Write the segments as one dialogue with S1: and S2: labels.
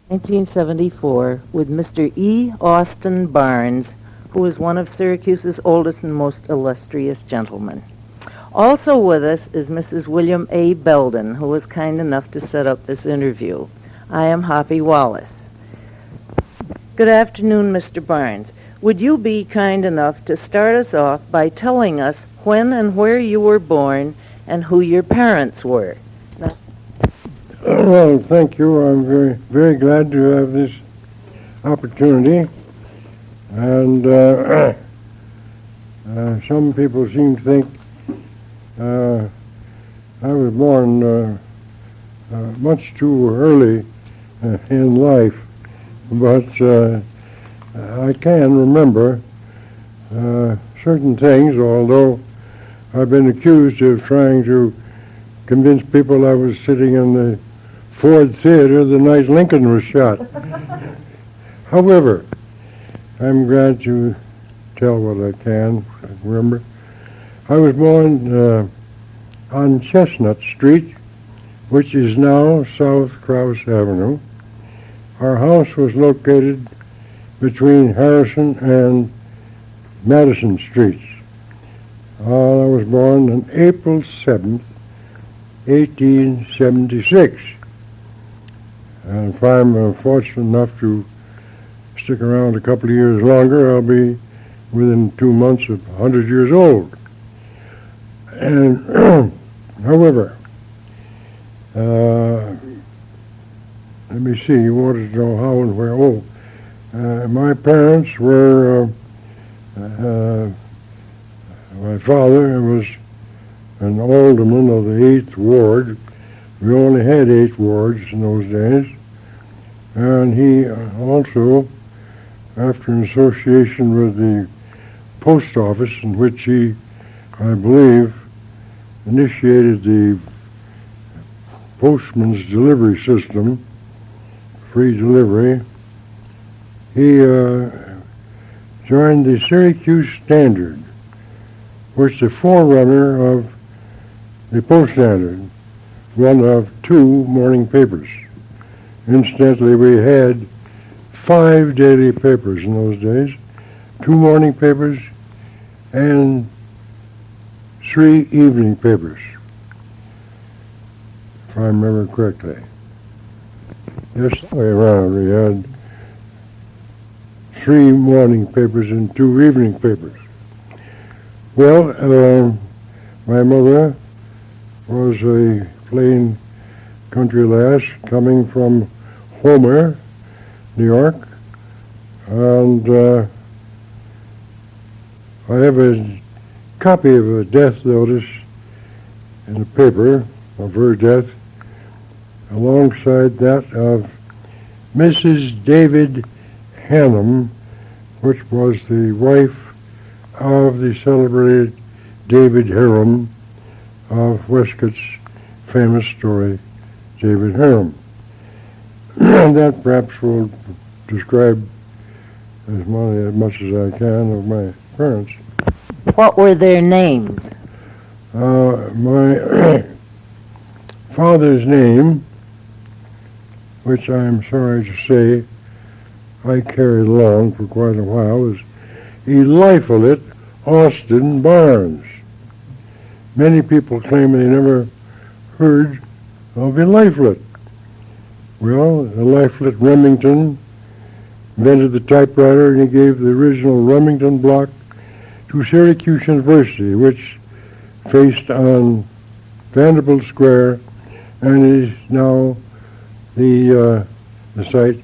S1: 1974 with Mr. E. Austin Barnes, who is one of Syracuse's oldest and most illustrious gentlemen. Also with us is Mrs. William A. Belden, who was kind enough to set up this interview. I am Hoppy Wallace. Good afternoon, Mr. Barnes. Would you be kind enough to start us off by telling us when and where you were born and who your parents were?
S2: Well, thank you. I'm very, very glad to have this opportunity. And some people seem to think I was born much too early in life, but I can remember certain things, although I've been accused of trying to convince people I was sitting in the Ford Theater the night Lincoln was shot. However, I'm glad to tell what I can remember. I was born on Chestnut Street, which is now South Crouse Avenue. Our house was located between Harrison and Madison Streets. I was born on April 7th, 1876. And if I'm fortunate enough to stick around a couple of years longer, I'll be within 2 months of 100 years old. And however, let me see, you wanted to know how and where. My parents were, my father was an alderman of the 8th Ward. We only had 8 wards in those days. And he also, after an association with the post office, in which he, I believe, initiated the postman's delivery system, free delivery, he joined the Syracuse Standard, which is the forerunner of the Post Standard, one of 2 morning papers. Incidentally, we had 5 daily papers in those days, 2 morning papers and 3 evening papers, if I remember correctly. Yes, the way around. We had 3 morning papers and 2 evening papers. Well, my mother was a plain country lass coming from Homer, New York, and I have a copy of a death notice in the paper of her death, alongside that of Mrs. David Hannum, which was the wife of the celebrated David Harum of Westcott's famous story, David Harum. And that perhaps will describe as much as I can of my parents.
S1: What were their names?
S2: My father's name, which I'm sorry to say I carried along for quite a while, was Eliphalet Austin Barnes. Many people claim they never heard of Eliphalet. Well, Eliphalet Remington invented the typewriter, and he gave the original Remington block to Syracuse University, which faced on Vanderbilt Square and is now the site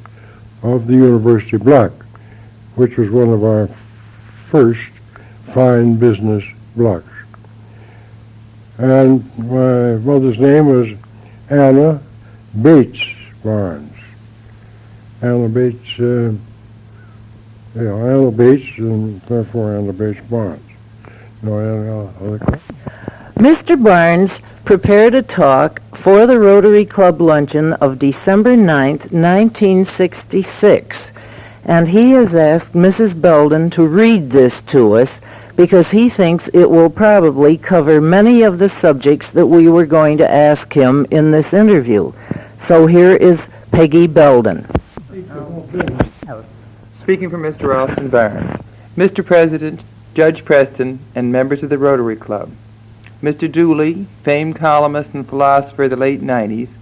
S2: of the University block, which was one of our first fine business blocks. And my mother's name was Anna Bates Barnes. Anna Bates, Anna Bates, and therefore Anna Bates Barnes.
S1: Mr. Barnes prepared a talk for the Rotary Club luncheon of December 9th, 1966, and he has asked Mrs. Belden to read this to us because he thinks it will probably cover many of the subjects that we were going to ask him in this interview. So here is Peggy Belden.
S3: Speaking for Mr. Austin Barnes, Mr. President, Judge Preston, and members of the Rotary Club, Mr. Dooley, famed columnist and philosopher of the late 90s,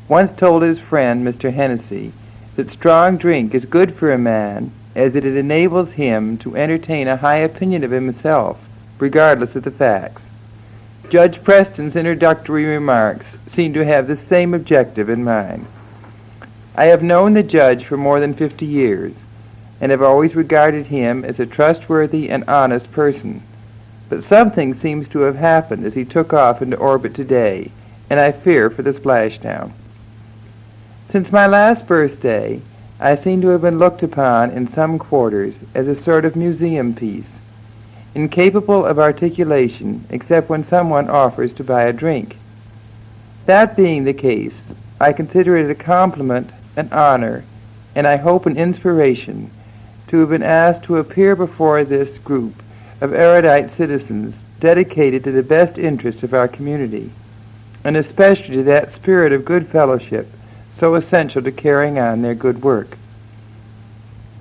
S3: once told his friend, Mr. Hennessy, that strong drink is good for a man as it enables him to entertain a high opinion of himself, regardless of the facts. Judge Preston's introductory remarks seem to have the same objective in mind. I have known the judge for more than 50 years, and have always regarded him as a trustworthy and honest person. But something seems to have happened as he took off into orbit today, and I fear for the splashdown. Since my last birthday, I seem to have been looked upon in some quarters as a sort of museum piece, incapable of articulation except when someone offers to buy a drink. That being the case, I consider it a compliment, an honor, and I hope an inspiration to have been asked to appear before this group of erudite citizens dedicated to the best interests of our community, and especially to that spirit of good fellowship so essential to carrying on their good work.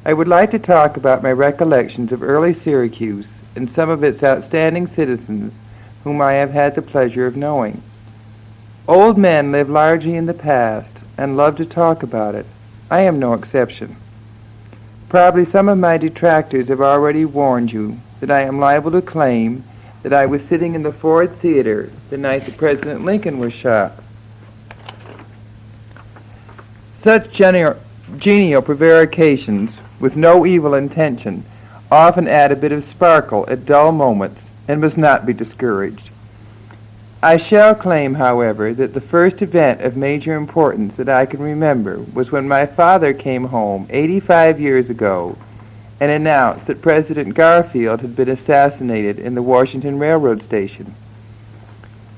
S3: I would like to talk about my recollections of early Syracuse and some of its outstanding citizens whom I have had the pleasure of knowing. Old men live largely in the past and love to talk about it. I am no exception. Probably some of my detractors have already warned you that I am liable to claim that I was sitting in the Ford Theater the night that President Lincoln was shot. Such genial prevarications, with no evil intention, often add a bit of sparkle at dull moments and must not be discouraged. I shall claim, however, that the first event of major importance that I can remember was when my father came home 85 years ago and announced that President Garfield had been assassinated in the Washington Railroad Station.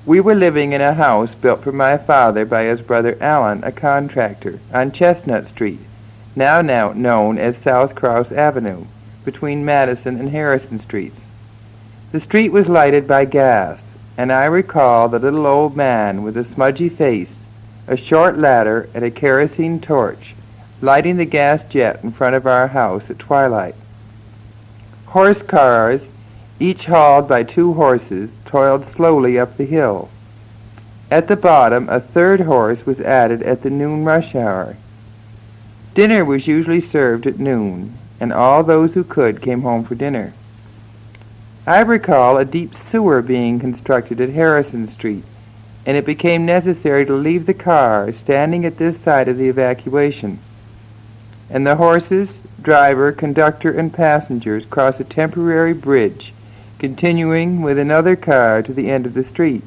S3: We were living in a house built for my father by his brother Allen, a contractor, on Chestnut Street, now known as South Cross Avenue, between Madison and Harrison Streets. The street was lighted by gas, and I recall the little old man with a smudgy face, a short ladder, and a kerosene torch, lighting the gas jet in front of our house at twilight. Horse cars, each hauled by 2 horses, toiled slowly up the hill. At the bottom, a third horse was added at the noon rush hour. Dinner was usually served at noon, and all those who could came home for dinner. I recall a deep sewer being constructed at Harrison Street, and it became necessary to leave the car standing at this side of the evacuation, and the horses, driver, conductor, and passengers cross a temporary bridge, continuing with another car to the end of the street.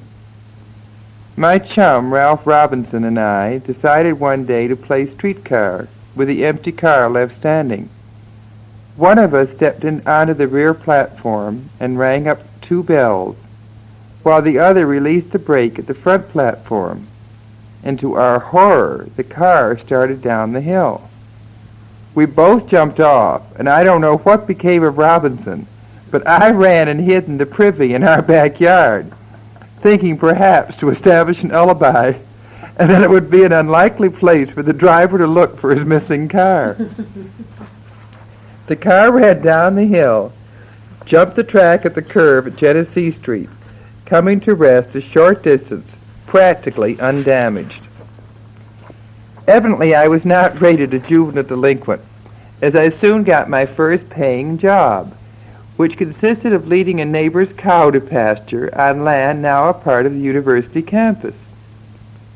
S3: My chum, Ralph Robinson, and I decided one day to play streetcar with the empty car left standing. One of us stepped onto the rear platform and rang up 2 bells, while the other released the brake at the front platform. And to our horror, the car started down the hill. We both jumped off, and I don't know what became of Robinson, but I ran and hid in the privy in our backyard, thinking perhaps to establish an alibi, and that it would be an unlikely place for the driver to look for his missing car. The car ran down the hill, jumped the track at the curve at Genesee Street, coming to rest a short distance, practically undamaged. Evidently, I was not rated a juvenile delinquent, as I soon got my first paying job, which consisted of leading a neighbor's cow to pasture on land now a part of the university campus.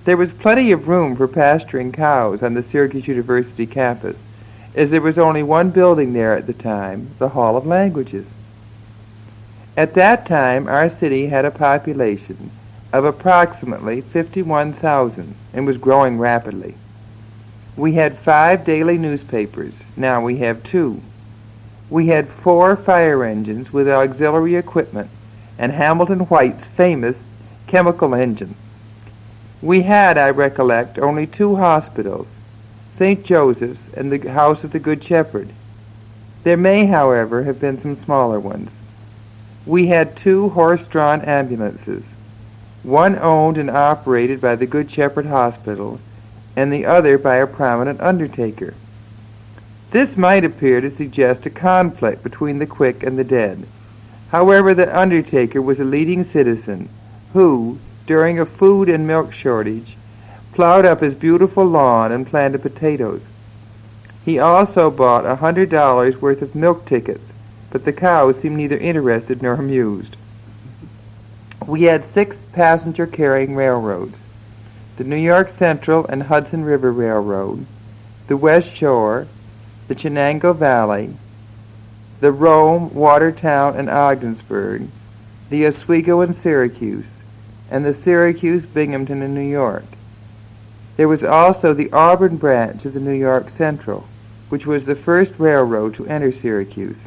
S3: There was plenty of room for pasturing cows on the Syracuse University campus, as there was only one building there at the time, the Hall of Languages. At that time, our city had a population of approximately 51,000 and was growing rapidly. We had 5 daily newspapers. Now we have 2. We had 4 fire engines with auxiliary equipment and Hamilton White's famous chemical engine. We had, I recollect, only 2 hospitals, St. Joseph's and the House of the Good Shepherd. There may, however, have been some smaller ones. We had 2 horse-drawn ambulances, one owned and operated by the Good Shepherd Hospital, and the other by a prominent undertaker. This might appear to suggest a conflict between the quick and the dead. However, the undertaker was a leading citizen who, during a food and milk shortage, plowed up his beautiful lawn and planted potatoes. He also bought $100 worth of milk tickets, but the cows seemed neither interested nor amused. We had 6 passenger-carrying railroads: the New York Central and Hudson River Railroad, the West Shore, the Chenango Valley, the Rome, Watertown, and Ogdensburg, the Oswego and Syracuse, and the Syracuse, Binghamton, and New York. There was also the Auburn branch of the New York Central, which was the first railroad to enter Syracuse.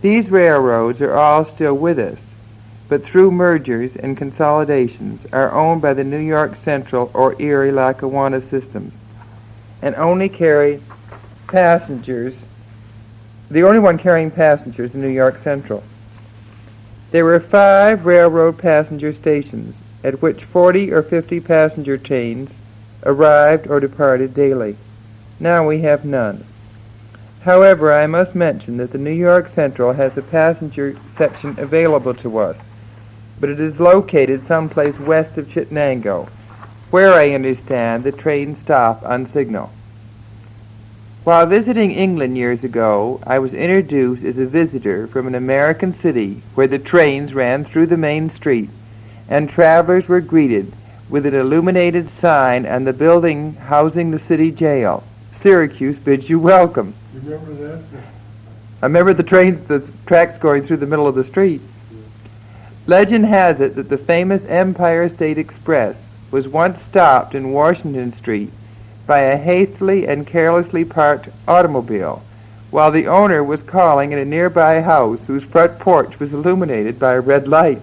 S3: These railroads are all still with us, but through mergers and consolidations are owned by the New York Central or Erie Lackawanna systems, and only carry passengers. The only one carrying passengers, the New York Central. There were 5 railroad passenger stations at which 40 or 50 passenger trains arrived or departed daily. Now we have none. However, I must mention that the New York Central has a passenger section available to us, but it is located someplace west of Chittenango, where I understand the trains stop on signal. While visiting England years ago, I was introduced as a visitor from an American city where the trains ran through the main street, and travelers were greeted with an illuminated sign on the building housing the city jail. Syracuse bids you welcome.
S2: You remember that?
S3: I remember the tracks going through the middle of the street. Legend has it that the famous Empire State Express was once stopped in Washington Street by a hastily and carelessly parked automobile, while the owner was calling at a nearby house whose front porch was illuminated by a red light.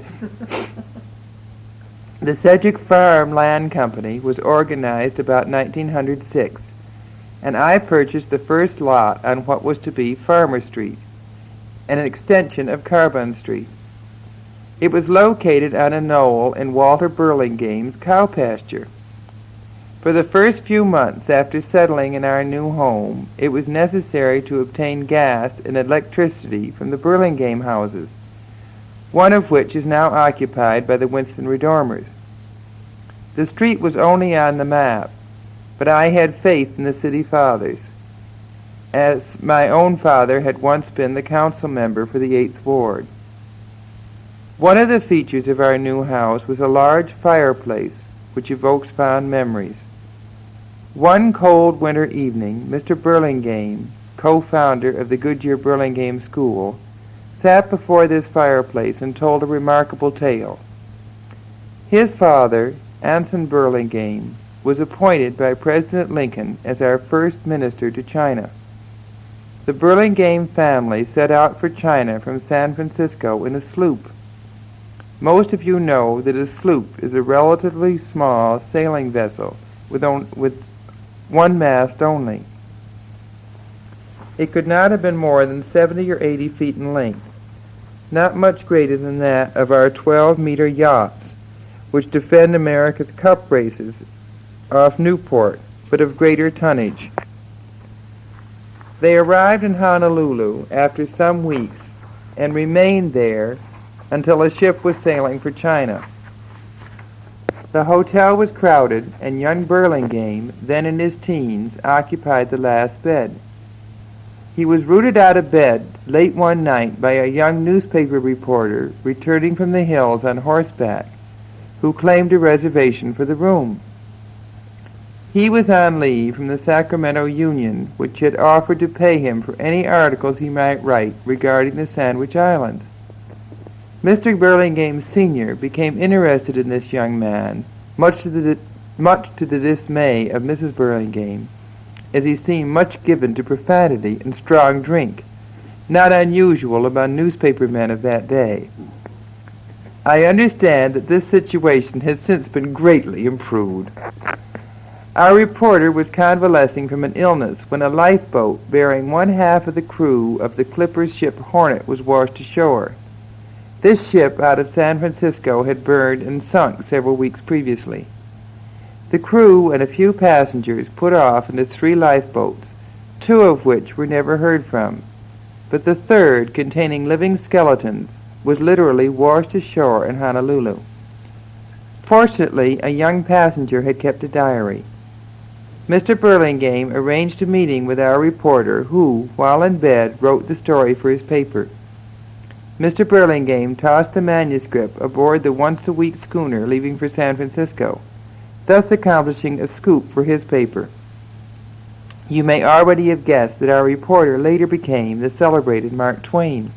S3: The Sedgwick Farm Land Company was organized about 1906, and I purchased the first lot on what was to be Farmer Street, an extension of Carbon Street. It was located on a knoll in Walter Burlingame's cow pasture. For the first few months after settling in our new home, it was necessary to obtain gas and electricity from the Burlingame houses, one of which is now occupied by the Winston Redormers. The street was only on the map, but I had faith in the city fathers, as my own father had once been the council member for the 8th Ward. One of the features of our new house was a large fireplace which evokes fond memories. One cold winter evening, Mr. Burlingame, co-founder of the Goodyear Burlingame School, sat before this fireplace and told a remarkable tale. His father, Anson Burlingame, was appointed by President Lincoln as our first minister to China. The Burlingame family set out for China from San Francisco in a sloop. Most of you know that a sloop is a relatively small sailing vessel with one mast only. It could not have been more than 70 or 80 feet in length, not much greater than that of our 12-meter yachts, which defend America's cup races off Newport, but of greater tonnage. They arrived in Honolulu after some weeks and remained there until a ship was sailing for China. The hotel was crowded, and young Burlingame, then in his teens, occupied the last bed. He was rooted out of bed late one night by a young newspaper reporter returning from the hills on horseback, who claimed a reservation for the room. He was on leave from the Sacramento Union, which had offered to pay him for any articles he might write regarding the Sandwich Islands. Mr. Burlingame Sr. became interested in this young man, much to the dismay of Mrs. Burlingame, as he seemed much given to profanity and strong drink, not unusual among newspaper men of that day. I understand that this situation has since been greatly improved. Our reporter was convalescing from an illness when a lifeboat bearing one half of the crew of the clipper ship Hornet was washed ashore. This ship out of San Francisco had burned and sunk several weeks previously. The crew and a few passengers put off into 3 lifeboats, two of which were never heard from, but the third, containing living skeletons, was literally washed ashore in Honolulu. Fortunately, a young passenger had kept a diary. Mr. Burlingame arranged a meeting with our reporter who, while in bed, wrote the story for his paper. Mr. Burlingame tossed the manuscript aboard the once-a-week schooner leaving for San Francisco, thus accomplishing a scoop for his paper. You may already have guessed that our reporter later became the celebrated Mark Twain.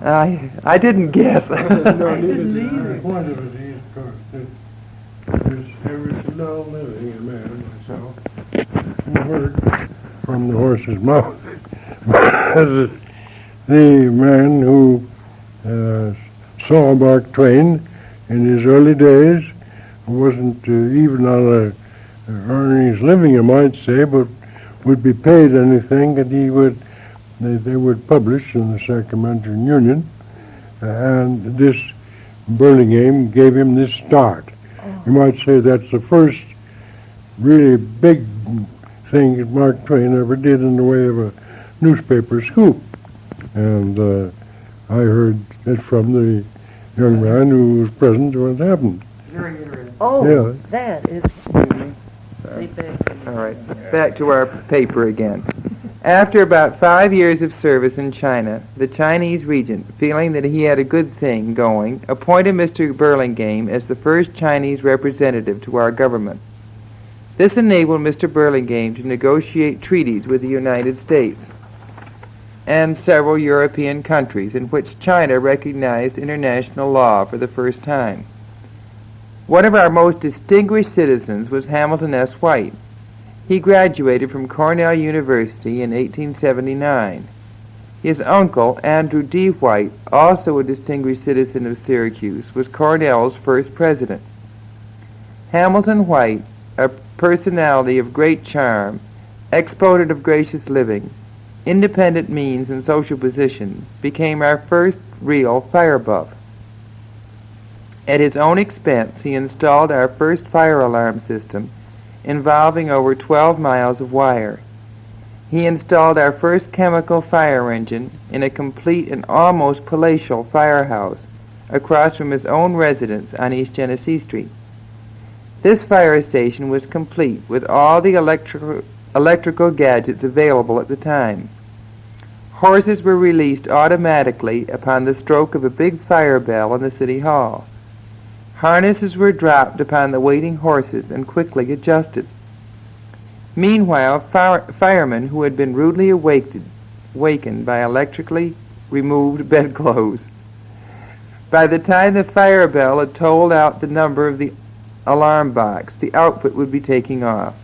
S3: I didn't guess.
S2: No, neither did I. The point of it is, of course, that there was now living a man myself who heard from the horse's mouth. As the man who saw Mark Twain in his early days, who wasn't even on a earning his living, you might say, but would be paid anything that they would publish in the Sacramento Union, and this Burlingame gave him this start. You might say that's the first really big thing that Mark Twain ever did in the way of a newspaper scoop. And I heard it from the young man who was present when it happened.
S3: Very interesting.
S1: Oh,
S2: Yeah.
S1: that is... Say back.
S3: All right, back to our paper again. After about 5 years of service in China, the Chinese regent, feeling that he had a good thing going, appointed Mr. Burlingame as the first Chinese representative to our government. This enabled Mr. Burlingame to negotiate treaties with the United States and several European countries in which China recognized international law for the first time. One of our most distinguished citizens was Hamilton S. White. He graduated from Cornell University in 1879. His uncle, Andrew D. White, also a distinguished citizen of Syracuse, was Cornell's first president. Hamilton White, a personality of great charm, exponent of gracious living, independent means and social position, became our first real fire buff. At his own expense, he installed our first fire alarm system, involving over 12 miles of wire. He installed our first chemical fire engine in a complete and almost palatial firehouse across from his own residence on East Genesee Street. This fire station was complete with all the electrical gadgets available at the time. Horses were released automatically upon the stroke of a big fire bell in the city hall. Harnesses were dropped upon the waiting horses and quickly adjusted. Meanwhile, firemen who had been rudely awakened by electrically removed bedclothes. By the time the fire bell had tolled out the number of the alarm box, the outfit would be taking off.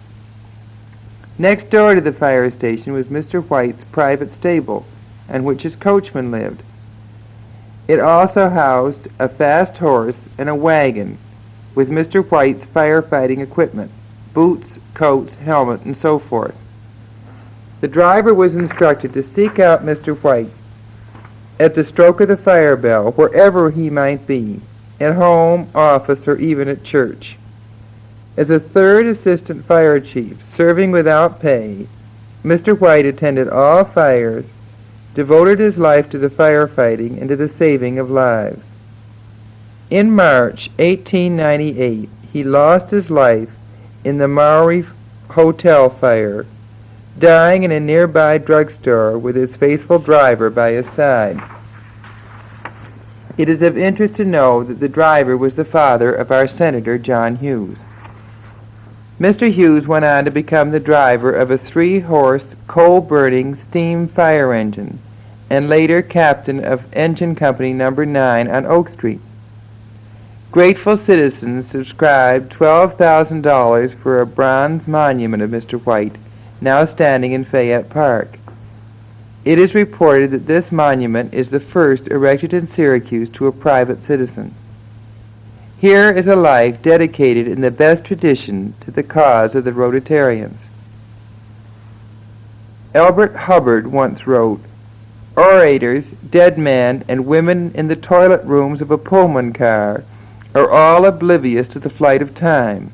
S3: Next door to the fire station was Mr. White's private stable, in which his coachman lived. It also housed a fast horse and a wagon with Mr. White's firefighting equipment, boots, coats, helmet, and so forth. The driver was instructed to seek out Mr. White at the stroke of the fire bell, wherever he might be, at home, office, or even at church. As a third assistant fire chief, serving without pay, Mr. White attended all fires, devoted his life to the firefighting and to the saving of lives. In March 1898, he lost his life in the Maori Hotel fire, dying in a nearby drugstore with his faithful driver by his side. It is of interest to know that the driver was the father of our Senator John Hughes. Mr. Hughes went on to become the driver of a 3-horse, coal-burning steam fire engine, and later captain of Engine Company No. 9 on Oak Street. Grateful citizens subscribed $12,000 for a bronze monument of Mr. White, now standing in Fayette Park. It is reported that this monument is the first erected in Syracuse to a private citizen. Here is a life dedicated in the best tradition to the cause of the Rotarians. Elbert Hubbard once wrote, "Orators, dead men, and women in the toilet rooms of a Pullman car are all oblivious to the flight of time.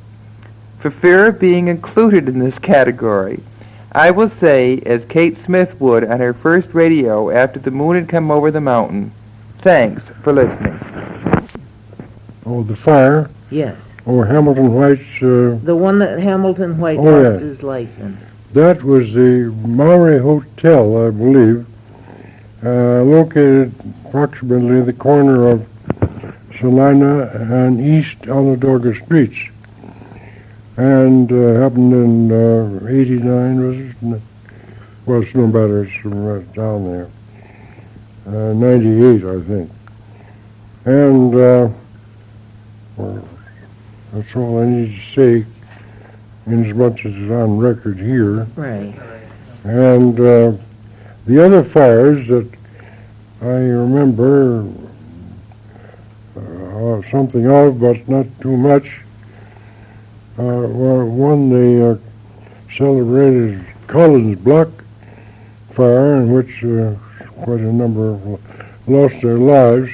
S3: For fear of being included in this category, I will say, as Kate Smith would on her first radio after the moon had come over the mountain, thanks for listening.
S2: Oh, the fire.
S1: Yes.
S2: Oh, Hamilton White's.
S1: The one that Hamilton White
S2: Oh,
S1: lost
S2: yeah.
S1: his life in.
S2: That was the Maori Hotel, I believe, located approximately the corner of Salina and East Onondaga Streets. And happened in 89, was it? Well, it's no matter, it's right down there. 98, I think. And well, that's all I need to say, in as much as is on record here.
S1: Right.
S2: And the other fires that I remember something of, but not too much, were one the celebrated Collins Block fire, in which quite a number lost their lives.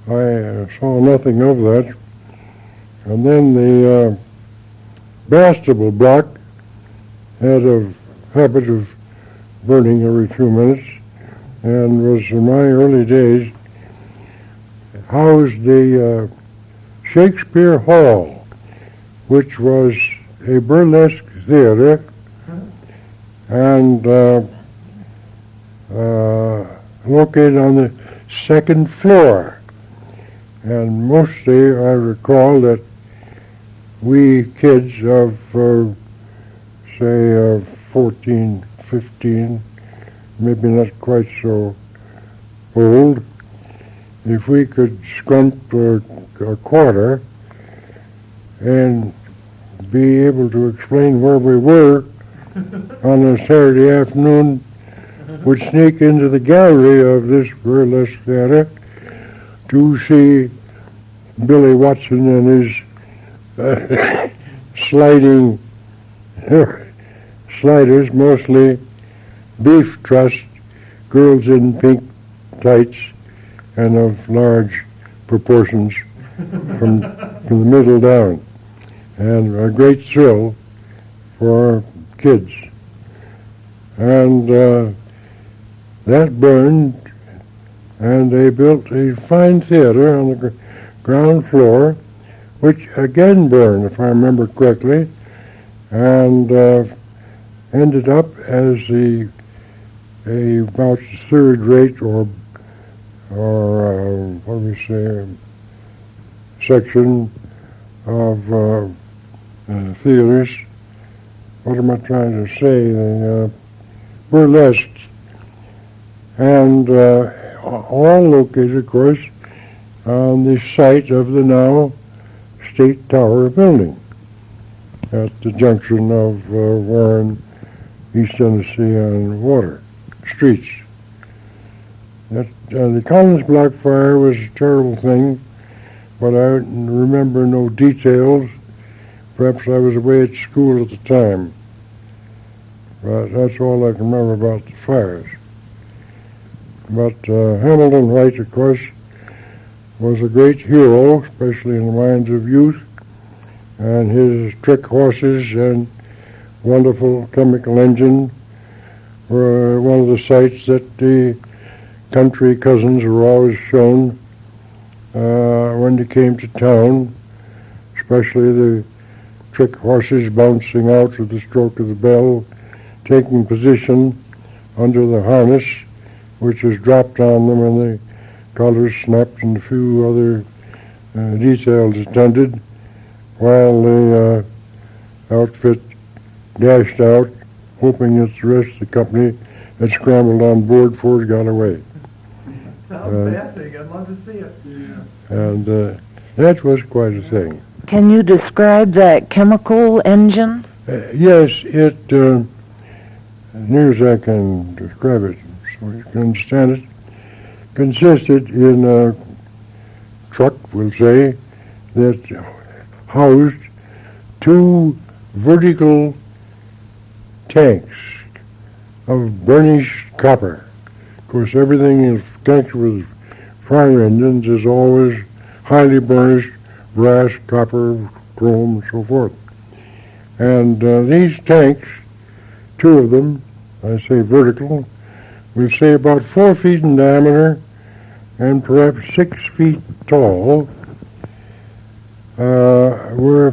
S2: I saw nothing of that. And then the Bastable Block had a habit of burning every few minutes, and was in my early days housed the Shakespeare Hall, which was a burlesque theater, and located on the second floor. And mostly I recall that we kids of, say, 14, 15, maybe not quite so old, if we could scrump a quarter and be able to explain where we were on a Saturday afternoon, would sneak into the gallery of this burlesque theater to see Billy Watson and his sliding sliders, mostly beef truss, girls in pink tights and of large proportions from the middle down, and a great thrill for kids. And that burned, and they built a fine theater on the ground floor, which again burned, if I remember correctly, and ended up as about third rate or what do we say, section of theaters. What am I trying to say? The burlesque, and all located, of course, on the site of the now State Tower building at the junction of Warren, East Tennessee, and Water streets. The Collins Block fire was a terrible thing, but I remember no details. Perhaps I was away at school at the time. But that's all I can remember about the fires. But Hamilton White, of course, was a great hero, especially in the minds of youth, and his trick horses and wonderful chemical engine were one of the sights that the country cousins were always shown when they came to town, especially the trick horses bouncing out at the stroke of the bell, taking position under the harness, which was dropped on them, and the collars snapped and a few other details attended, while the outfit dashed out, hoping that the rest of the company had scrambled on board before it got away.
S3: Sounds fascinating. I'd love to see it. Yeah.
S2: And that was quite a thing.
S1: Can you describe that chemical engine?
S2: Yes, it, near as I can describe it, so you can understand it, consisted in a truck, we'll say, that housed two vertical tanks of burnished copper. Of course, everything is connected with fire engines is always highly burnished, brass, copper, chrome, and so forth. And these tanks two of them, I say vertical, we'll say about 4 feet in diameter and perhaps 6 feet tall, were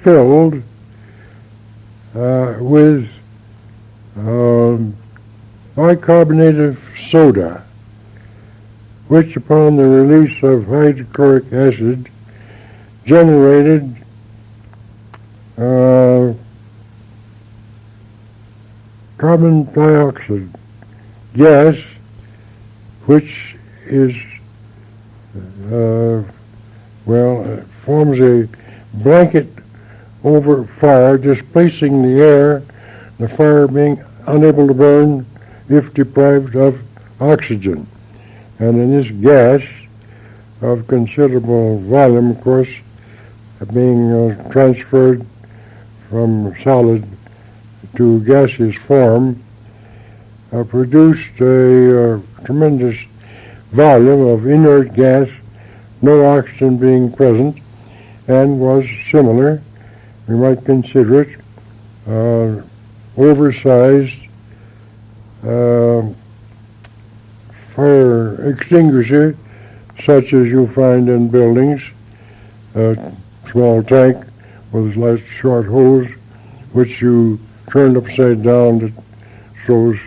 S2: filled with bicarbonate of soda, which upon the release of hydrochloric acid generated carbon dioxide gas, which is, forms a blanket over fire, displacing the air, the fire being unable to burn if deprived of oxygen. And in this gas of considerable volume, of course, being transferred from solid to gaseous form, produced a tremendous volume of inert gas, no oxygen being present, and was similar, we might consider it, oversized fire extinguisher, such as you find in buildings, a small tank with a light short hose, which you turn upside down that throws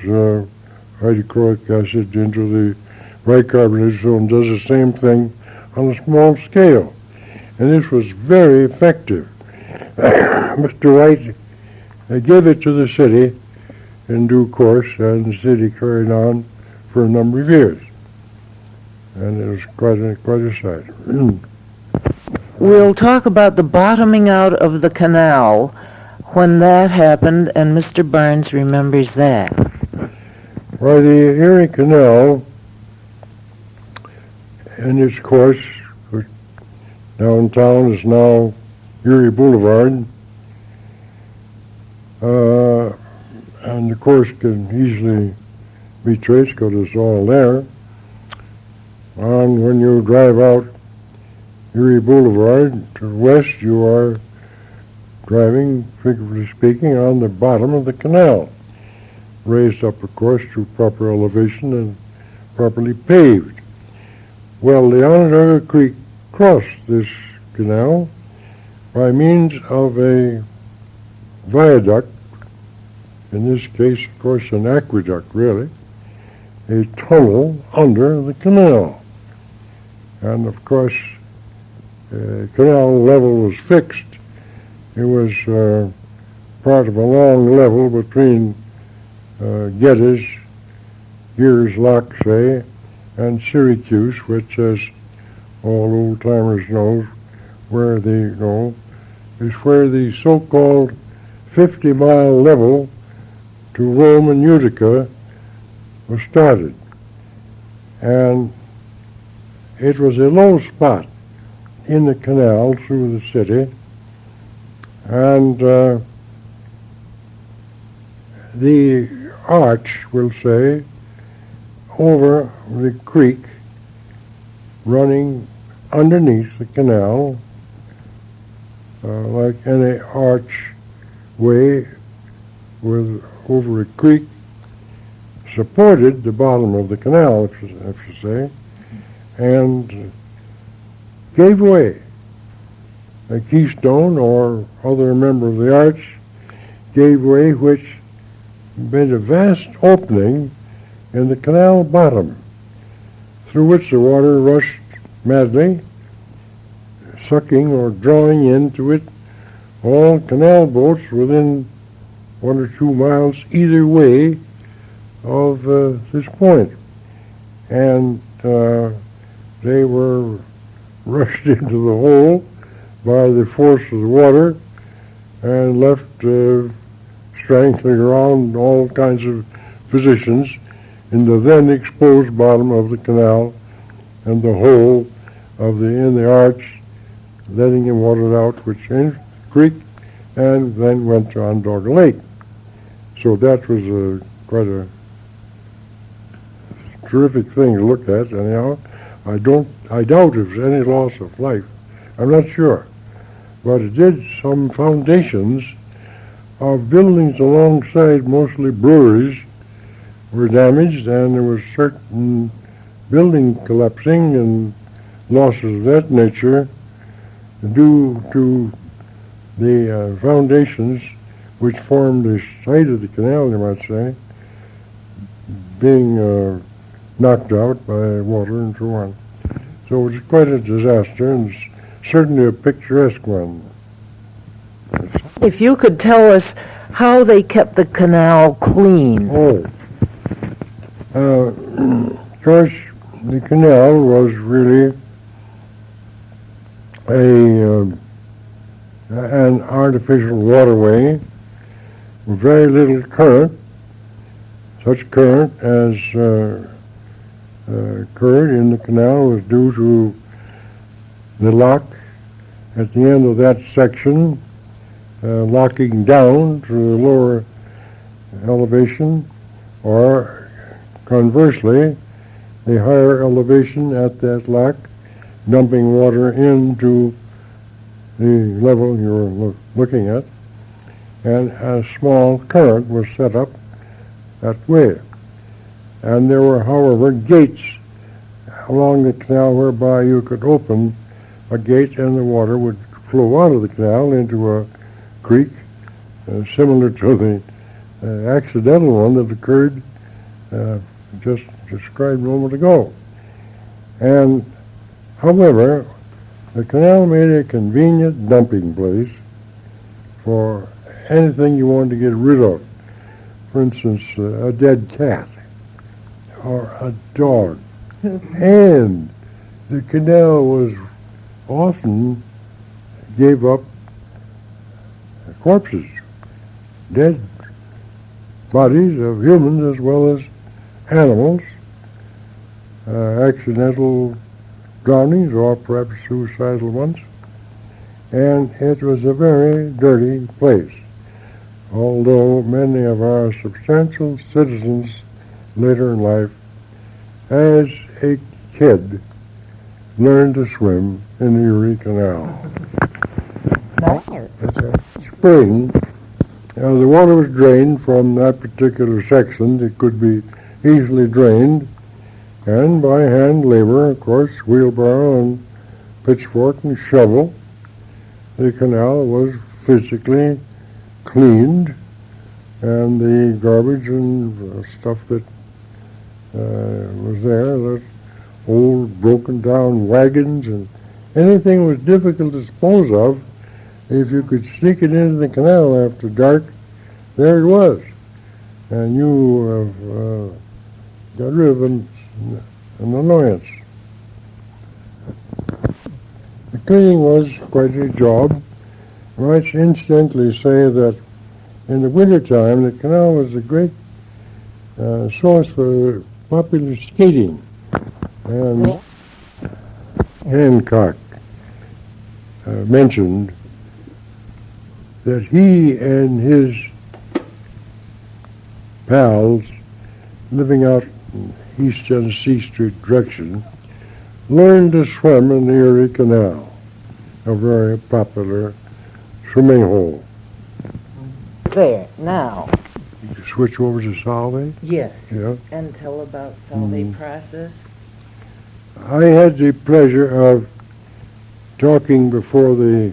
S2: hydrochloric acid into the bicarbonate zone, does the same thing on a small scale. And this was very effective. Mr. White gave it to the city in due course, and the city carried on for a number of years. And it was quite a sight.
S1: We'll talk about the bottoming out of the canal when that happened, and Mr. Barnes remembers that.
S2: Well, the Erie Canal, in its course, which downtown is now Erie Boulevard, and the course can easily be traced because it's all there. And when you drive out Erie Boulevard to the west, you are driving, figuratively speaking, on the bottom of the canal, raised up, of course, to proper elevation and properly paved. Well, the Onondaga Creek crossed this canal by means of a viaduct, in this case, of course, an aqueduct, really, a tunnel under the canal. And, of course, the canal level was fixed. It was part of a long level between Geddes, Gears Lock, say, and Syracuse, which, as all old-timers know, where they go, is where the so-called 50-mile level to Rome and Utica was started. And it was a low spot in the canal through the city, and the arch, we'll say, over the creek running underneath the canal, like any archway with over a creek, supported the bottom of the canal, if you say, and gave way. A keystone or other member of the arch gave way, which made a vast opening in the canal bottom, through which the water rushed madly, sucking or drawing into it all canal boats within 1 or 2 miles either way of this point. And they were rushed into the hole by the force of the water and left strangling around all kinds of positions in the then exposed bottom of the canal and the hole of in the arch, letting the water out, which entered the creek and then went to Onondaga Lake. So that was quite a terrific thing to look at. Anyhow, I doubt if there's any loss of life. I'm not sure. But it did some foundations of buildings alongside, mostly breweries, were damaged, and there was certain building collapsing and losses of that nature due to the foundations which formed the site of the canal, you might say, being knocked out by water and so on. So it was quite a disaster, and certainly a picturesque one.
S1: If you could tell us how they kept the canal clean.
S2: Of course, the canal was really an artificial waterway with very little current. Such current as occurred in the canal was due to the lock at the end of that section, locking down to the lower elevation, or conversely, the higher elevation at that lock, dumping water into the level you're looking at, and a small current was set up that way. And there were, however, gates along the canal whereby you could open a gate and the water would flow out of the canal into a creek, similar to the accidental one that occurred just described a moment ago. And, however, the canal made a convenient dumping place for anything you wanted to get rid of. For instance, a dead cat or a dog. And the canal was often gave up corpses, dead bodies of humans as well as animals, accidental drownings or perhaps suicidal ones. And it was a very dirty place, although many of our substantial citizens later in life, as a kid, learned to swim in the Erie Canal. Spring, the water was drained from that particular section. It could be easily drained, and by hand labor, of course, wheelbarrow and pitchfork and shovel, the canal was physically cleaned, and the garbage and stuff that was there, that old broken down wagons and anything was difficult to dispose of, if you could sneak it into the canal after dark, there it was. And you have got rid of an annoyance. The cleaning was quite a job. I might incidentally say that in the wintertime, the canal was a great source for popular skating. And Hancock mentioned that he and his pals living out in East Genesee Street direction learned to swim in the Erie Canal, a very popular swimming hole.
S1: There, now.
S2: You can switch over to Solvay?
S1: Yes.
S2: Yeah.
S1: And tell about Solvay Process.
S2: I had the pleasure of talking before the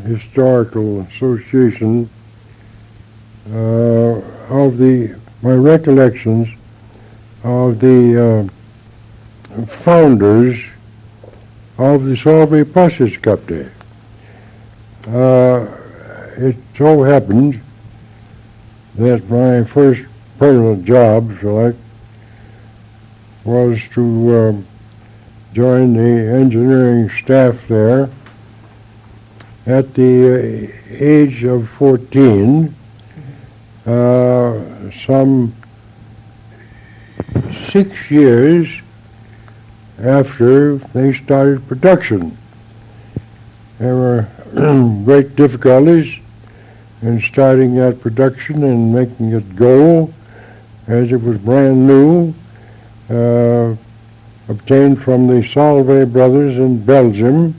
S2: Historical Association of my recollections of the founders of the Solvay Process Co. It so happened that my first permanent job, if you like, was to join the engineering staff there at the age of 14, some 6 years after they started production. There were great difficulties in starting that production and making it go, as it was brand new, obtained from the Solvay brothers in Belgium,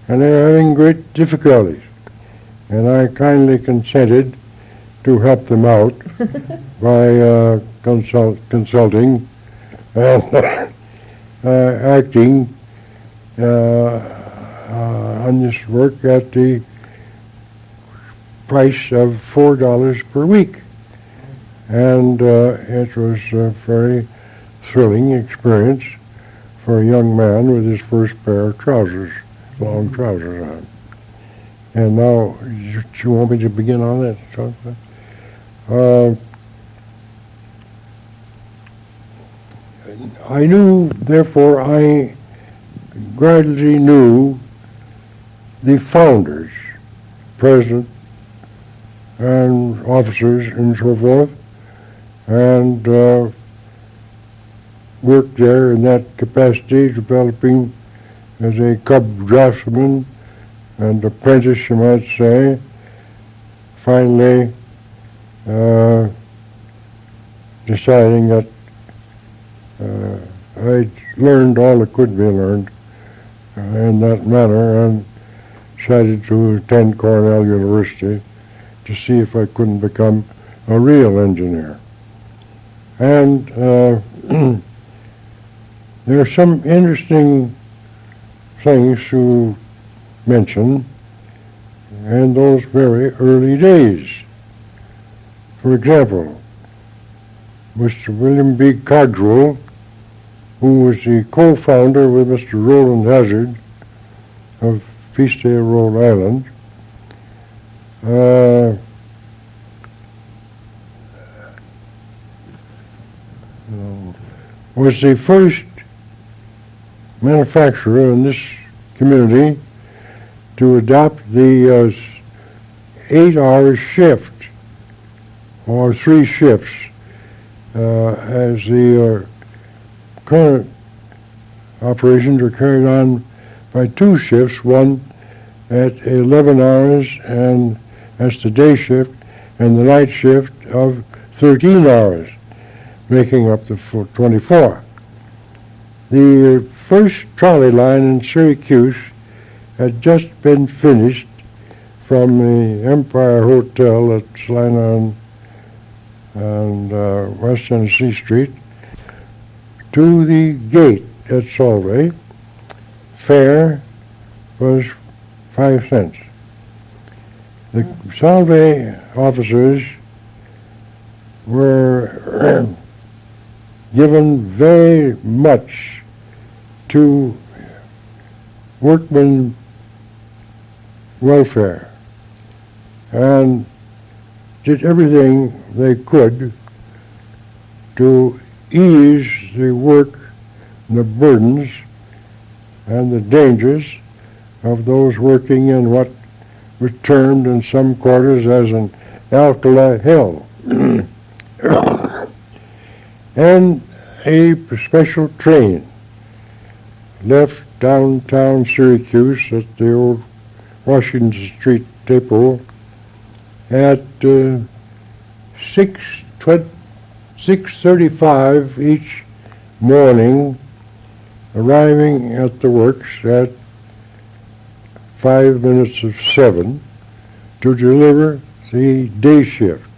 S2: and they were having great difficulties. and I kindly consented to help them out by consulting and acting on this work at the price of $4 per week. And it was a very thrilling experience for a young man with his first pair of trousers, long trousers on. And now, you want me to begin on that? I knew, therefore, I gradually knew the founders, president, and officers, and so forth, and worked there in that capacity, developing as a cub draftsman and apprentice, you might say. Finally, deciding that I'd learned all that could be learned in that manner, and decided to attend Cornell University to see if I couldn't become a real engineer. And there are some interesting things to mention in those very early days. For example, Mr. William B. Codrell, who was the co-founder with Mr. Roland Hazard of Peacedale, Rhode Island, was the first manufacturer in this community to adopt the 8-hour shift, or 3 shifts, as the current operations are carried on by 2 shifts, one at 11 hours, and that's the day shift, and the night shift of 13 hours, making up the full 24. The first trolley line in Syracuse had just been finished from the Empire Hotel at Salina and West Tennessee Street to the gate at Solvay. Fare was 5 cents. The Solvay officers were given very much to workmen welfare and did everything they could to ease the work, the burdens, and the dangers of those working in what was termed in some quarters as an alkali hell. And a special train left downtown Syracuse at the old Washington Street depot at 6:35 each morning, arriving at the works at 5 minutes of 7 to deliver the day shift,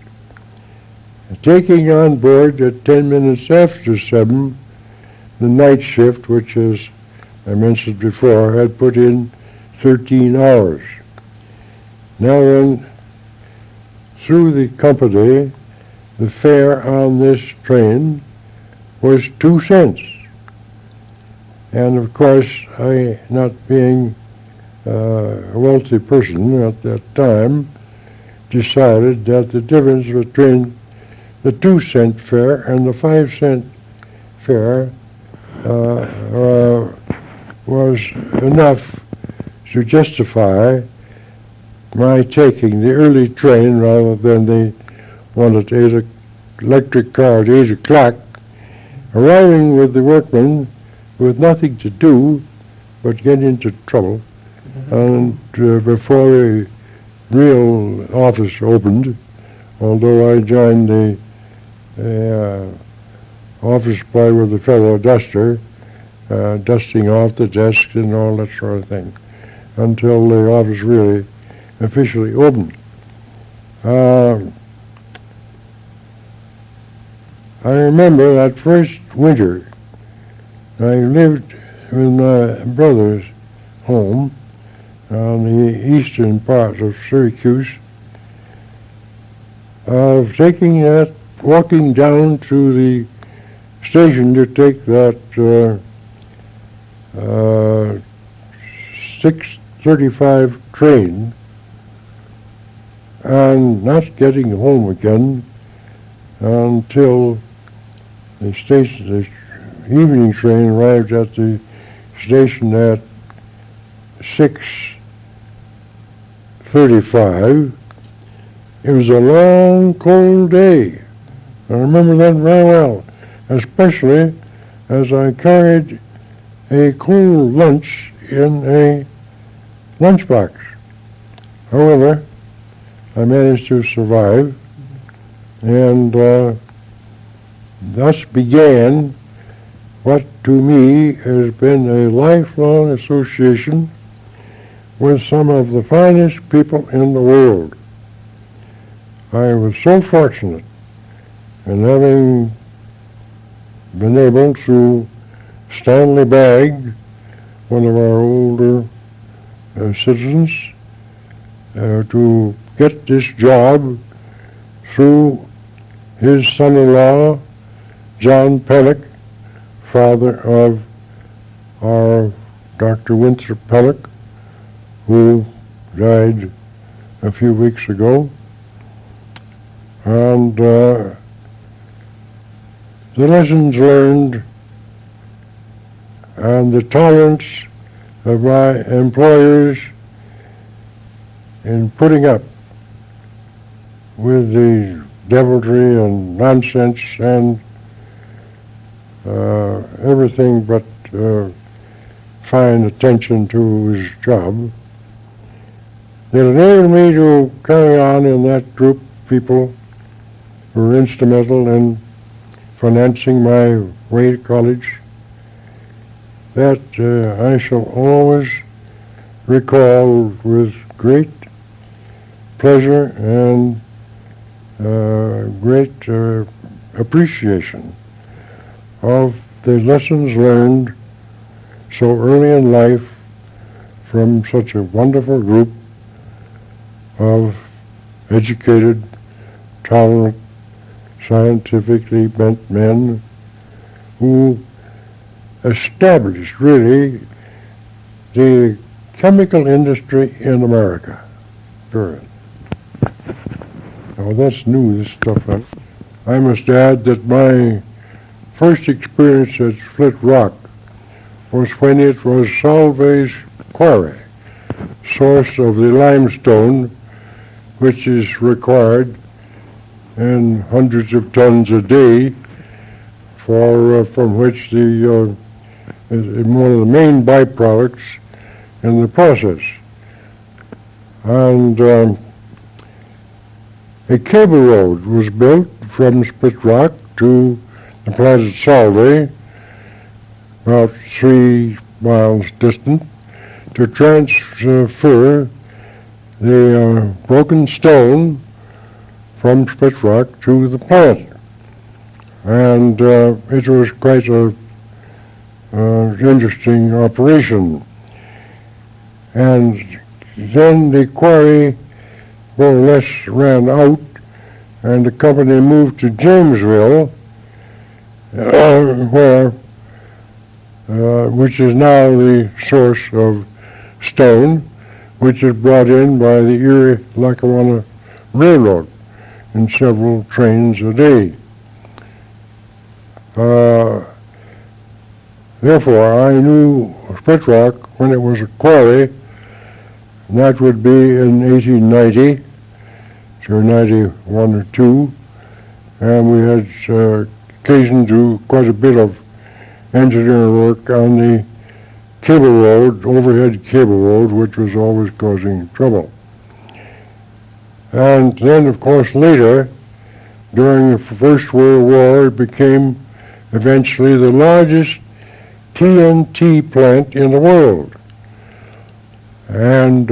S2: taking on board at 10 minutes after 7 the night shift, which, as I mentioned before, had put in 13 hours. Now then, through the company, the fare on this train was 2 cents. And of course, I, not being a wealthy person at that time, decided that the difference between the 2-cent fare and the 5-cent fare was enough to justify my taking the early train rather than the one at electric car at 8 o'clock, arriving with the workmen with nothing to do but get into trouble, and before the real office opened, although I joined the office boy with a fellow duster, dusting off the desks and all that sort of thing, until the office really officially opened. I remember that first winter I lived in my brother's home on the eastern part of Syracuse, of walking down to the station to take that 6:35 train and not getting home again until the evening train arrived at the station at 6:35. It was a long, cold day. I remember that very well, especially as I carried a cold lunch in a lunchbox. However, I managed to survive, and thus began what to me has been a lifelong association with some of the finest people in the world. I was so fortunate in having been able to Stanley Bagg, one of our older citizens, to get this job through his son-in-law, John Pellick, father of our Dr. Winthrop Pellick, who died a few weeks ago. And the lessons learned and the tolerance of my employers in putting up with the deviltry and nonsense and everything but fine attention to his job, that enabled me to carry on in that group of people who were instrumental in financing my way to college, that I shall always recall with great pleasure and great appreciation of the lessons learned so early in life from such a wonderful group of educated, tolerant, scientifically bent men who established really the chemical industry in America. Period. Now that's new, this stuff. I must add that my first experience at Split Rock was when it was Solvay's quarry, source of the limestone, which is required in hundreds of tons a day, from which the is one of the main byproducts in the process. And a cable road was built from Split Rock to the plant at Solvay, about 3 miles distant, to transfer the broken stone from Split Rock to the plant. And it was quite a interesting operation. And then the quarry more or less ran out, and the company moved to Jamesville, which is now the source of stone, which is brought in by the Erie Lackawanna Railroad in several trains a day. Therefore, I knew Split Rock when it was a quarry, and that would be in 1890 to 91 or 2, and we had occasion to do quite a bit of engineering work on the cable road, overhead cable road, which was always causing trouble. And then, of course, later, during the First World War, it became eventually the largest TNT plant in the world. And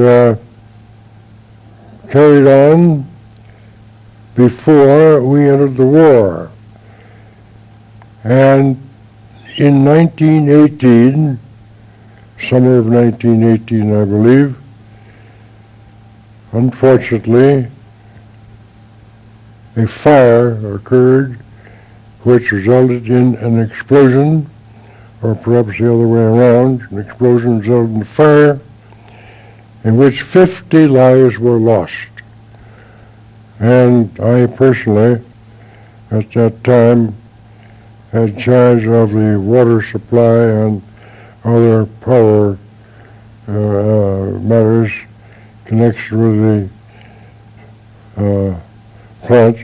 S2: carried on before we entered the war. And in 1918, summer of 1918, I believe, unfortunately, a fire occurred which resulted in an explosion, or perhaps the other way around. An explosion resulted in a fire in which 50 lives were lost. And I personally, at that time, had charge of the water supply and other power matters connected with the plant,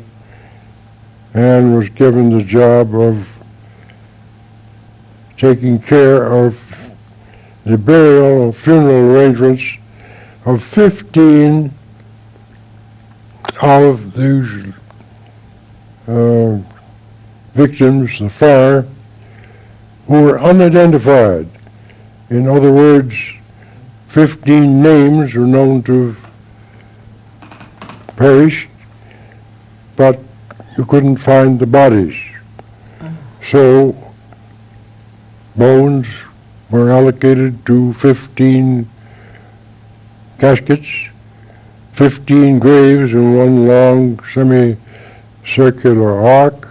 S2: and was given the job of taking care of the burial and funeral arrangements of 15 of these victims of the fire who were unidentified. In other words, 15 names were known to have perished, but you couldn't find the bodies. So bones were allocated to 15 caskets, 15 graves in one long semicircular arc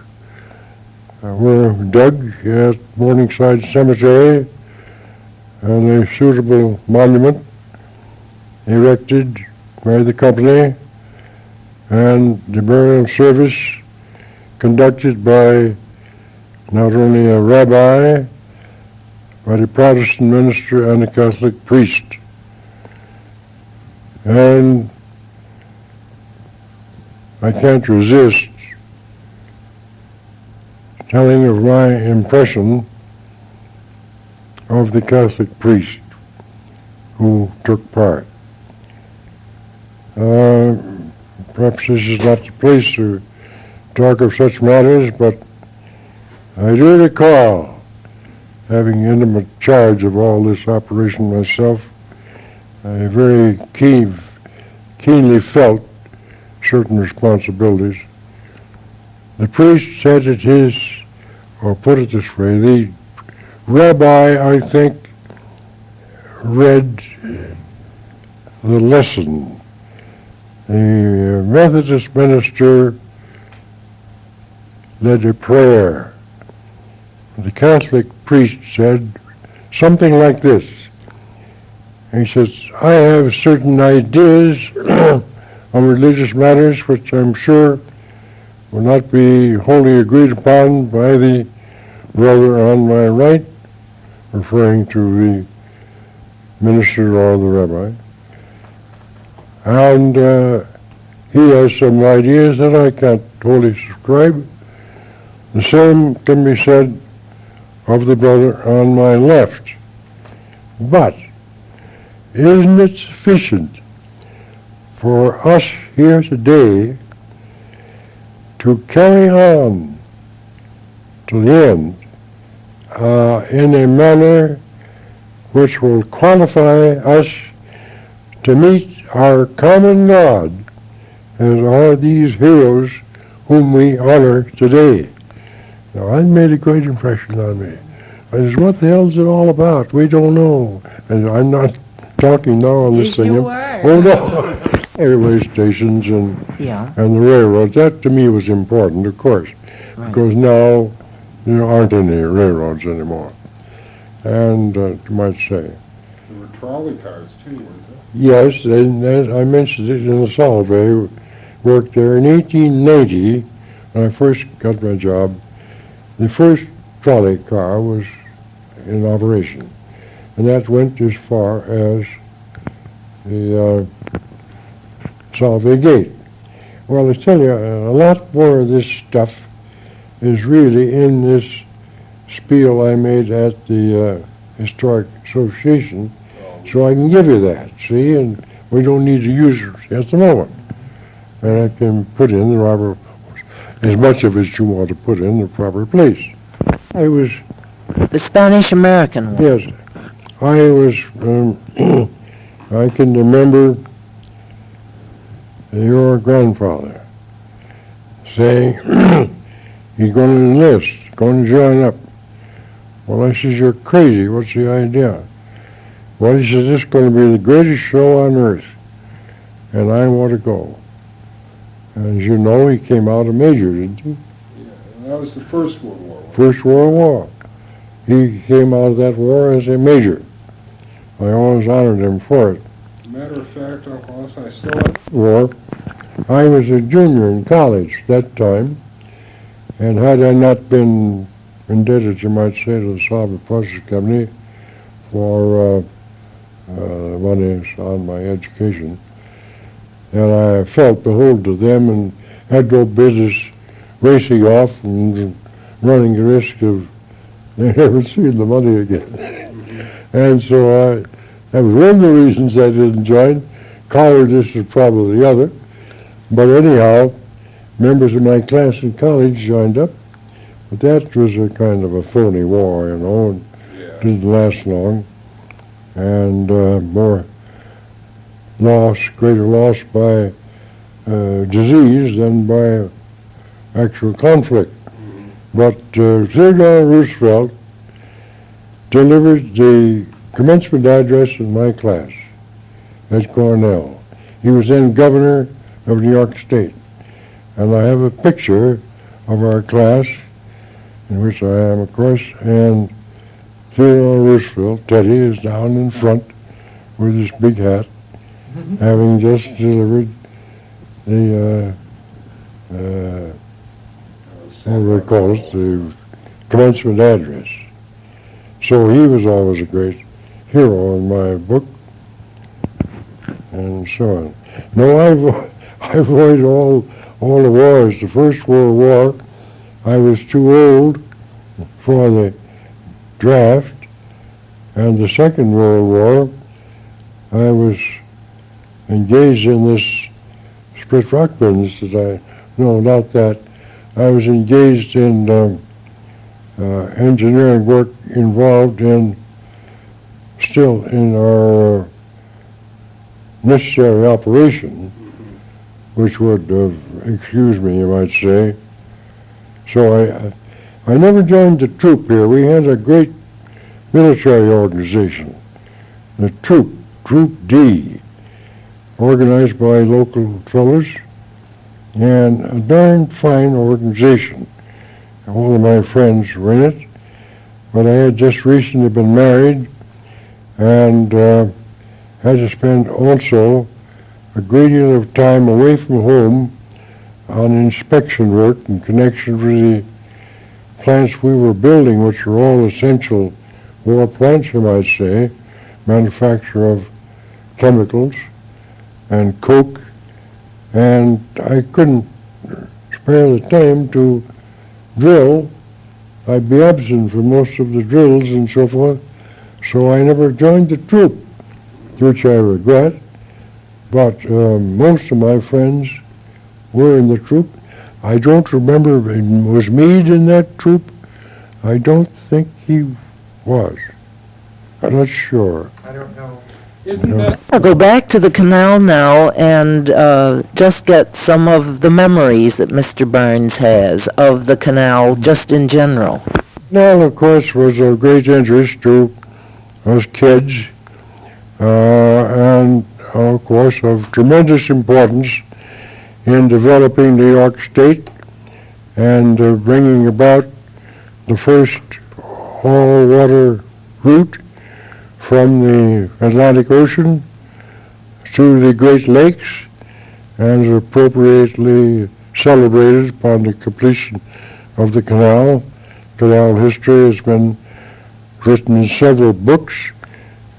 S2: were dug at Morningside Cemetery, and a suitable monument erected by the company, and the burial service conducted by not only a rabbi, but a Protestant minister and a Catholic priest. And I can't resist telling of my impression of the Catholic priest who took part. Perhaps this is not the place to talk of such matters, but I do recall having intimate charge of all this operation myself. I very keenly felt certain responsibilities. The priest said it is, or put it this way, the rabbi, I think, read the lesson. The Methodist minister led a prayer. The Catholic priest said something like this. He says, I have certain ideas on religious matters which I'm sure will not be wholly agreed upon by the brother on my right, referring to the minister or the rabbi. And he has some ideas that I can't wholly subscribe. The same can be said of the brother on my left. But isn't it sufficient for us here today to carry on to the end in a manner which will qualify us to meet our common God, as are these heroes whom we honor today? Now, that made a great impression on me. I said, what the hell is it all about? We don't know. And I'm not talking now on this
S1: Yes,
S2: thing.
S1: you were.
S2: Oh, no. Railway stations and the railroads. That to me was important, of course, because now there aren't any railroads anymore. And you might say.
S4: There were trolley cars too, weren't there?
S2: Yes, and I mentioned it in the Solvay. Worked there in 1890 when I first got my job. The first trolley car was in operation, and that went as far as the Solvay Gate. Well, I tell you, a lot more of this stuff is really in this spiel I made at the Historic Association, so I can give you that, see, and we don't need to use it at the moment. And I can put in the proper, as much of it you want to put in the proper place. I was...
S1: The Spanish-American one.
S2: Yes, I was, I can remember your grandfather, saying he's going to enlist, going to join up. Well, I says, you're crazy. What's the idea? Well, he says, this is going to be the greatest show on earth, and I want to go. As you know, he came out a major, didn't he?
S4: Yeah, and that was the First World War.
S2: First World War. He came out of that war as a major. I always honored him for it.
S4: Matter of fact, Uncle Ellis, I still have
S2: War. I was a junior in college at that time, and had I not been indebted, you might say, to the Solvay Process Co for money on my education, and I felt beholden to them and had no business racing off and running the risk of never seeing the money again. And so that was one of the reasons I didn't join. Cowardice was probably the other. But anyhow, members of my class in college joined up. But that was a kind of a phony war, you know, and didn't last long. And more loss, greater loss by disease than by actual conflict. But Theodore Roosevelt delivered the commencement address in my class at Cornell. He was then governor of New York State. And I have a picture of our class, in which I am, of course, and Theodore Roosevelt, Teddy, is down in front with his big hat, having just delivered the, what do they call it, the commencement address. So he was always a great hero in my book, and so on. No, I avoided all the wars. The First World War, I was too old for the draft, and the Second World War, I was engaged in this split rock business no, not that. I was engaged in engineering work involved still in our necessary operation, which would excuse me, you might say. So I never joined the troop here. We had a great military organization, the Troop D, organized by local fellows, and a darn fine organization. All of my friends were in it, but I had just recently been married and had to spend also a great deal of time away from home on inspection work in connection with the plants we were building, which were all essential war plants, you might say, manufacture of chemicals and coke, and I couldn't spare the time to drill. I'd be absent for most of the drills and so forth, so I never joined the troop, which I regret, but most of my friends were in the troop. I don't remember, was Meade in that troop? I don't think he was. I'm not sure.
S3: I don't know.
S4: Isn't that
S1: I'll go back to the canal now and just get some of the memories that Mr. Barnes has of the canal just in general.
S2: Now, of course, was of great interest to us kids, and of course of tremendous importance in developing New York State and bringing about the first all-water route from the Atlantic Ocean to the Great Lakes, and is appropriately celebrated upon the completion of the canal. Canal history has been written in several books,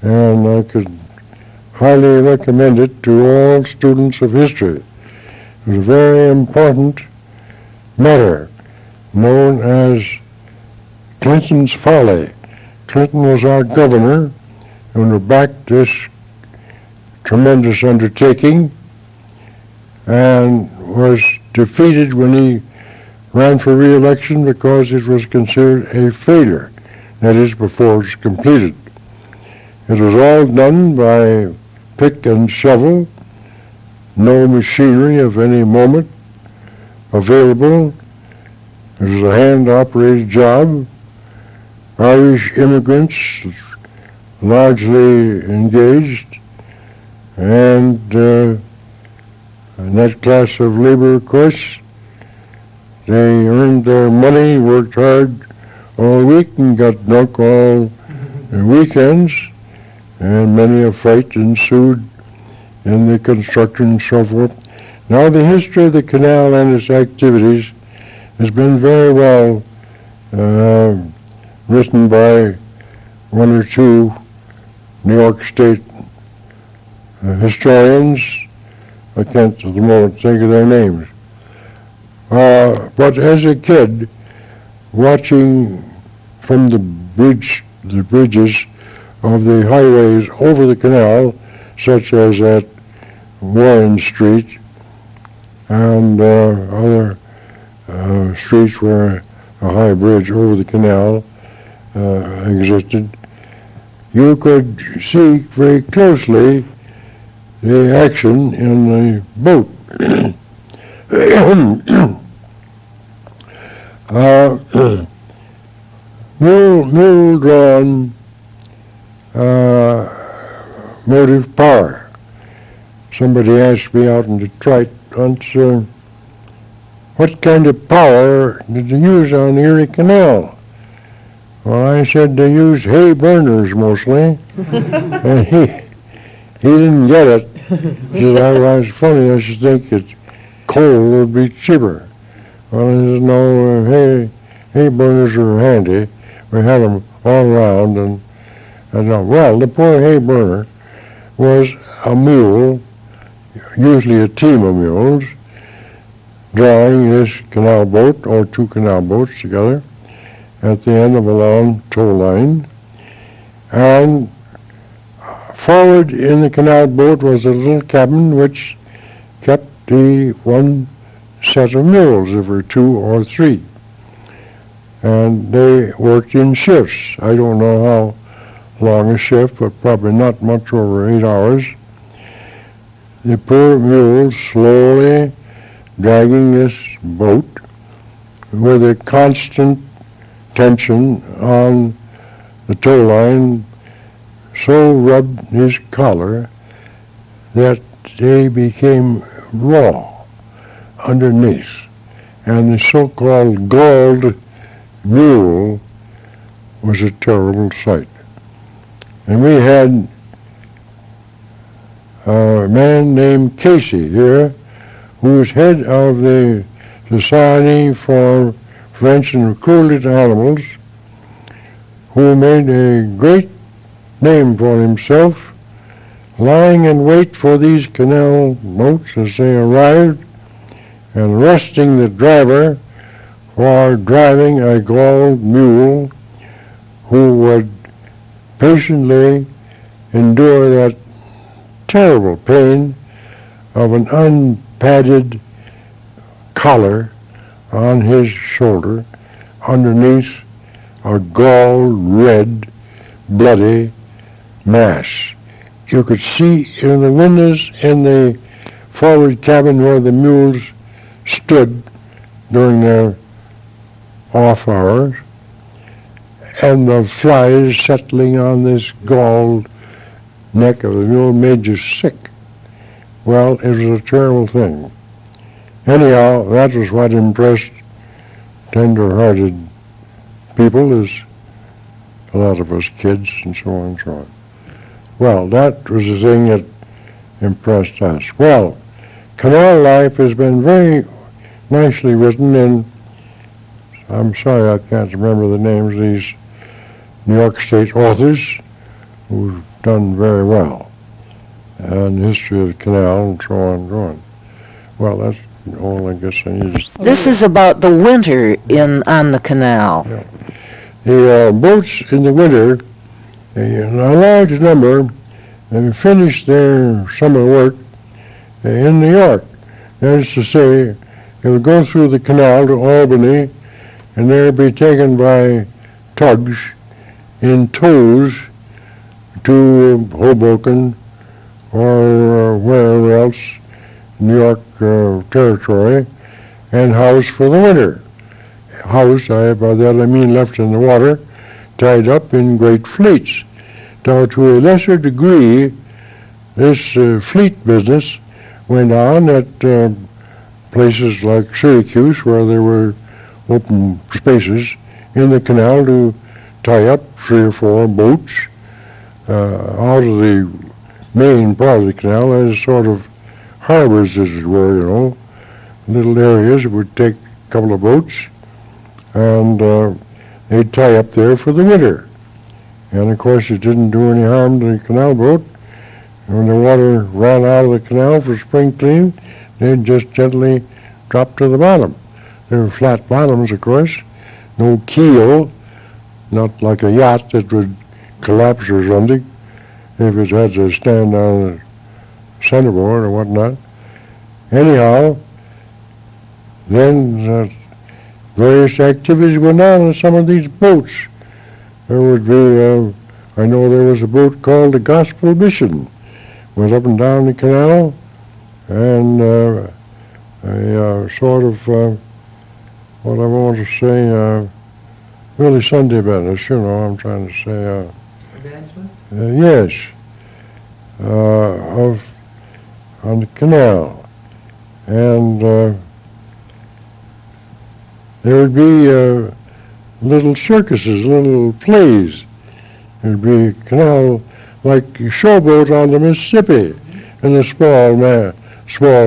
S2: and I could highly recommend it to all students of history. It was a very important matter known as Clinton's Folly. Clinton was our governor and we backed this tremendous undertaking and was defeated when he ran for re-election because it was considered a failure, that is, before it was completed. It was all done by pick and shovel, no machinery of any moment available. It was a hand-operated job. Irish immigrants largely engaged, and in that class of labor, of course, they earned their money, worked hard all week, and got drunk all the weekends, and many a fight ensued in the construction and so forth. Now, the history of the canal and its activities has been very well written by one or two New York State historians. I can't at the moment think of their names. But as a kid, watching from the bridges of the highways over the canal, such as at Warren Street and other streets where a high bridge over the canal existed, you could see very closely the action in the boat. Mule-drawn motive power. Somebody asked me out in Detroit once, what kind of power did they use on the Erie Canal? Well, I said they used hay burners mostly, and he didn't get it. He said, I was funny, I should think that coal would be cheaper. Well, I said, no, hay burners are handy. We had them all around, and well, the poor hay burner was a mule, usually a team of mules, drawing this canal boat or two canal boats together at the end of a long tow line. And forward in the canal boat was a little cabin which kept the one set of mules. There were two or three. And they worked in shifts. I don't know how long a shift, but probably not much over 8 hours. The poor mules slowly dragging this boat with a constant tension on the tow line so rubbed his collar that they became raw underneath. And the so-called galled mule was a terrible sight. And we had a man named Casey here, who was head of the Society for Prevention of Cruelty to Animals, who made a great name for himself, lying in wait for these canal boats as they arrived, and arresting the driver for driving a galled mule, who would patiently endure that terrible pain of an unpadded collar on his shoulder underneath a galled, red, bloody mass. You could see in the windows in the forward cabin where the mules stood during their off hours, and the flies settling on this galled neck of the mule made you sick. Well, it was a terrible thing. Anyhow, that was what impressed tender-hearted people, as a lot of us kids, and so on and so on. Well, that was the thing that impressed us. Well, canal life has been very nicely written in, I'm sorry I can't remember the names of these New York State authors who've done very well, and the history of the canal and so on and so on. Well, that's all I guess I need.
S1: This is about the winter on the canal.
S2: Yeah. The boats in the winter, a large number, finished their summer work in New York. That is to say, they would go through the canal to Albany, and they would be taken by tugs in tows to Hoboken or wherever else New York territory, and housed for the winter. Housed, by that I mean left in the water, tied up in great fleets. Now, to a lesser degree, this fleet business went on at places like Syracuse, where there were open spaces in the canal to tie up 3 or 4 boats out of the main part of the canal as sort of harbors, as it were, little areas that would take a couple of boats, and they'd tie up there for the winter. And of course it didn't do any harm to the canal boat. When the water ran out of the canal for spring clean, they'd just gently drop to the bottom. There were flat bottoms, of course, no keel, not like a yacht that would collapse or something if it had to stand on a centerboard or whatnot. Anyhow, then various activities went on in some of these boats. There would be, I know there was a boat called the Gospel Mission, went up and down the canal, and a sort of, what I want to say, really Sunday business, I'm trying to say. Yes, on the canal. And there would be little circuses, little plays. There'd be a canal like a showboat on the Mississippi in a small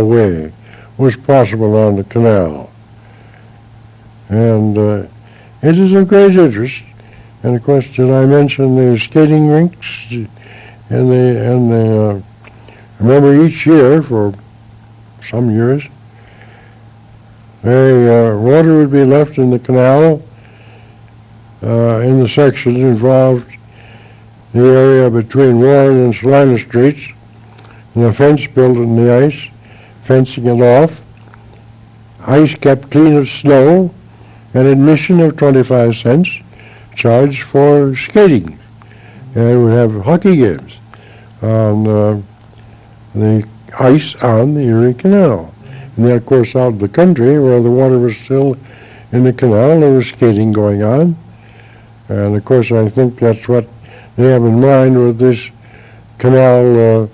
S2: way was possible on the canal. And it is of great interest. And of course, did I mention the skating rinks? And the remember each year for some years, water would be left in the canal in the sections involved the area between Warren and Salina Streets, and a fence built in the ice, fencing it off, ice kept clean of snow, and admission of 25 cents charged for skating. And we would have hockey games on the ice on the Erie Canal. And then, of course, out of the country, where the water was still in the canal, there was skating going on. And, of course, I think that's what they have in mind with this canal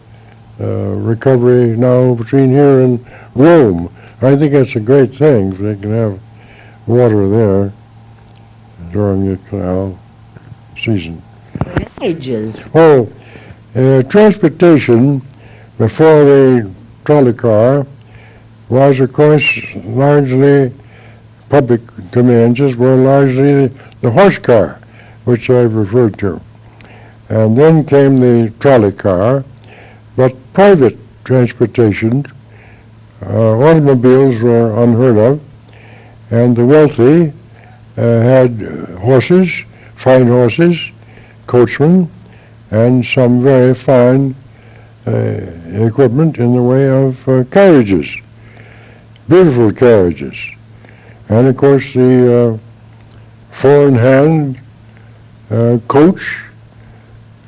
S2: recovery now between here and Rome. I think that's a great thing if they can have water there during the canal season.
S1: Ages.
S2: Transportation before the trolley car was, of course, largely public conveyances were largely the horse car, which I've referred to. And then came the trolley car, but private transportation, automobiles were unheard of, and the wealthy had horses, fine horses, coachmen, and some very fine equipment in the way of carriages, beautiful carriages. And of course the four-in-hand coach,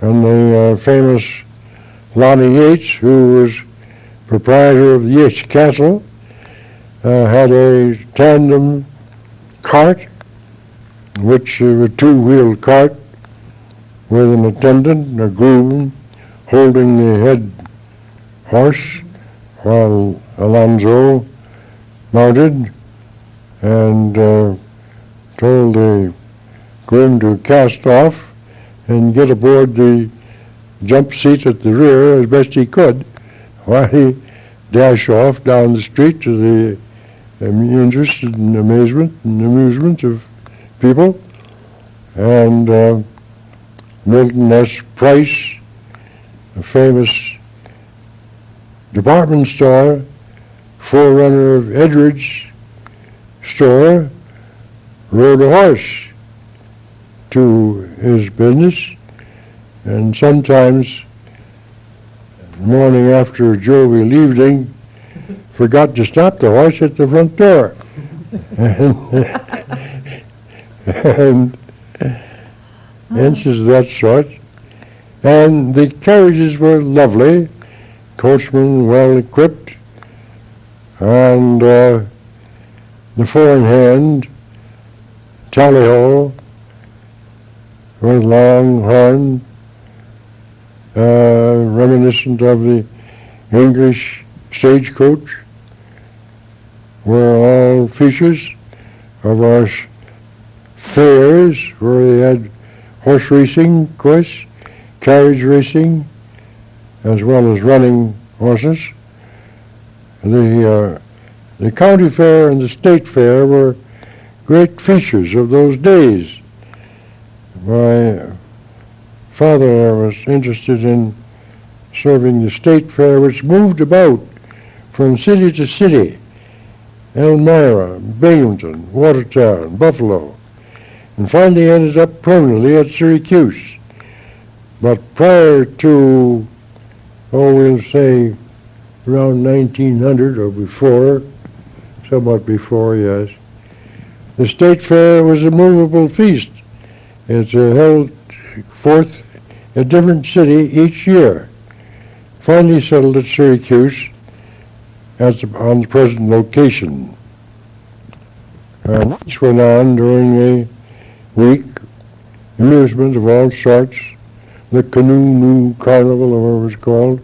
S2: and the famous Lonnie Yates, who was proprietor of the Yates Castle, had a tandem cart, which was a two-wheeled cart with an attendant, a groom, holding the head horse while Alonzo mounted and told the groom to cast off and get aboard the jump seat at the rear as best he could while he dashed off down the street to the interest and amazement and amusement of people. And Milton S. Price, a famous department store, forerunner of Edwards' store, rode a horse to his business, and sometimes the morning after a jovial evening forgot to stop the horse at the front door. and instances of that sort. And the carriages were lovely, coachmen well equipped, and the four-in-hand tally-ho with long horn, reminiscent of the English stagecoach, were all features of our fairs, where they had horse racing, of course, carriage racing, as well as running horses. The county fair and the state fair were great features of those days. My father was interested in serving the state fair, which moved about from city to city: Elmira, Binghamton, Watertown, Buffalo, and finally ended up permanently at Syracuse. But prior to, we'll say around 1900 or before, somewhat before, yes, the state fair was a movable feast. It's held forth a different city each year. Finally settled at Syracuse on the present location. And this went on during the week, amusement of all sorts, the canoe carnival, or whatever it was called,